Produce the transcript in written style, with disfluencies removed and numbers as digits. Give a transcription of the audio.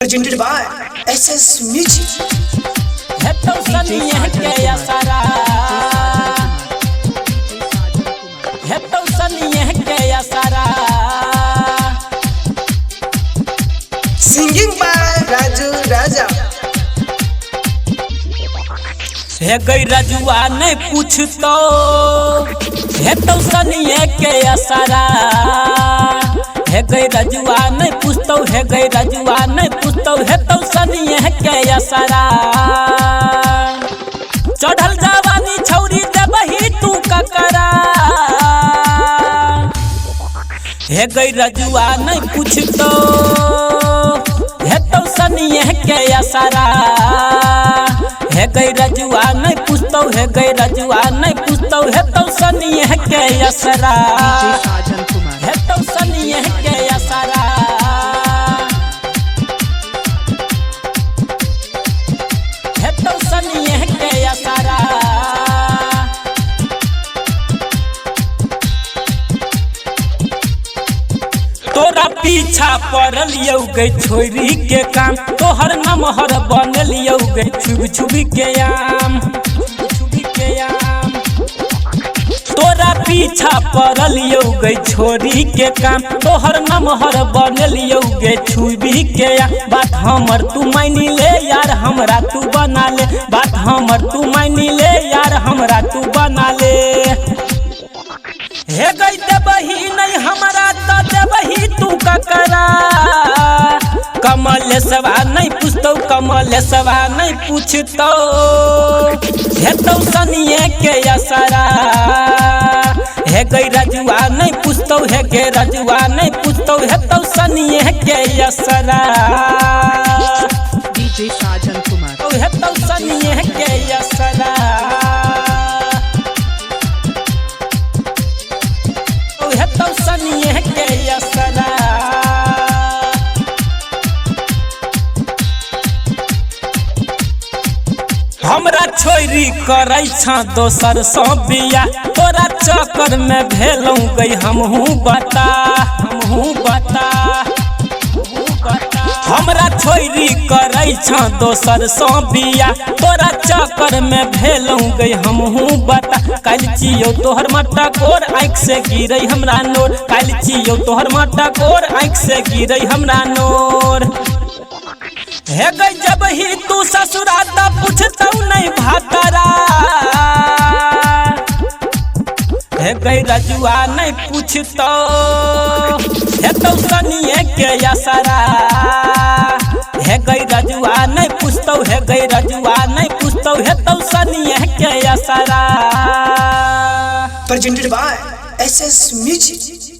presented by SS Music. है तो सनिए के असरा है तो सनिए के असरा Singing by Raju Raja. है गई रजुआ नहीं पूछतो है तो सनिए के असरा है गई रजुआ नहीं पूछतो है गई रजुआ नहीं पूछतो है तो सनिए के असरा चढ़ल जवानी छौरी देबही तू ककरा है गई रजुआ नहीं पूछतो है तो सनिए के असरा है गई रजुआ नहीं पूछतो है गई रजुआ नहीं पूछतो है तो सनिए के असरा है तो सनिए के असरा है तो सनिए के असरा तोरा पीछा पड़ल यौ गई छोरी के काम तोहर नमहर बनल यौ गई छुब छुबी के आम तोरा पीछा पड़ल यौ गई छोरी के काम तोहर नमहर बनल यौ गई छुबी के आम बात हमर तू मानी ले यार हमरा तू बना ले बात हमर तू मानी ले यार हमरा तू बना ले हे गई देबही नहीं हमरा तो देबही तू ककरा कमल सवा नहीं पूछतो कमल सवा नहीं पूछतो हे तो सनिए के असरा हे गई रजुआ नहीं पूछतो हे गे रजुआ नहीं पूछतो हे तो सनिए के असरा DJ Sajan Kumar. हे तो सनिए के असरा है तो सनिए के असरा हमरा छोरी करै छ दोसर सौ बिया तोरा चक्कर में भेलौ गई हमहू बता हमरा छोरी करै छ दोसर सौ बिया तोरा चक्कर में भेलौ गई हमहू बता काल चियो तोहर मट्टा कोर आँख से गिरै हमरा नोर काल चियो तोहर मट्टा कोर आँख से गिरै हमरा नोर हे गई जब ही तू ससुरा त पूछतौ नहीं भातरा हे गई रजुआ नहीं पूछतो हे तो सनिए के असरा हे गई रजुआ नहीं पूछतो हे गई रजुआ नहीं पूछतो हे तो सनिए के असरा Presented by SS Music.